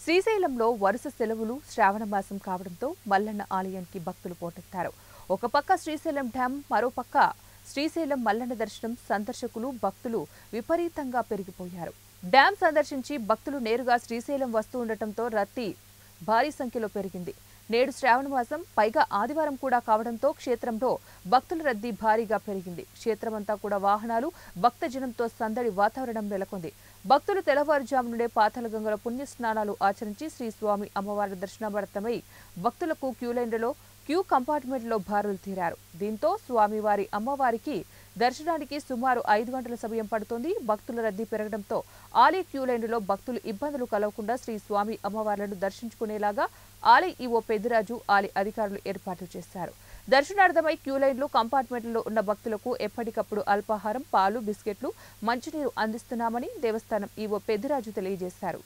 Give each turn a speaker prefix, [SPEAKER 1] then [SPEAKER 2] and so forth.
[SPEAKER 1] శ్రీశైలంలో వరుస సెలవులు శ్రావణ మాసం కావడంతో మల్లన్న ఆలయానికి భక్తులు పోటెత్తారు. ఒక పక్క శ్రీశైలం డ్యాం, మరోపక్క శ్రీశైలం మల్లన్న దర్శనం సందర్శకులు భక్తులు విపరీతంగా పెరిగిపోయారు. డ్యాం సందర్శించి భక్తులు నేరుగా శ్రీశైలం వస్తూ ఉండటంతో రద్దీ భారీ సంఖ్యలో పెరిగింది. నేడు శ్రావణ మాసం, పైగా ఆదివారం కూడా కావడంతో క్షేత్రంలో భక్తుల రద్దీ భారీగా పెరిగింది. క్షేత్రమంతా కూడా వాహనాలు, భక్తజనంతో సందడి వాతావరణం నెలకొంది. భక్తులు తెల్లవారుజాము నుండే పాతాళగంగలో పుణ్యస్నానాలు ఆచరించి శ్రీస్వామి అమ్మవారి దర్శనార్థమై భక్తులకు క్యూ కంపార్ట్మెంట్లో బారులు తీరారు. దీంతో స్వామివారి అమ్మవారికి దర్శనానికి సుమారు 5 గంటల సమయం పడుతోంది. భక్తుల రద్దీ పెరగడంతో ఆలయ క్యూలైన్లో భక్తులు ఇబ్బందులు కలగకుండా శ్రీ స్వామి అమ్మవార్లను దర్శించుకునేలాగా ఆలయ ఈవో పెద్దిరాజు, ఆలయ అధికారులు ఏర్పాట్లు చేశారు. దర్శనార్థమై క్యూలైన్లు, కంపార్ట్మెంట్లో ఉన్న భక్తులకు ఎప్పటికప్పుడు అల్పాహారం, పాలు, బిస్కెట్లు, మంచినీరు అందిస్తున్నామని దేవస్థానం ఈవో పెద్దిరాజు తెలియజేశారు.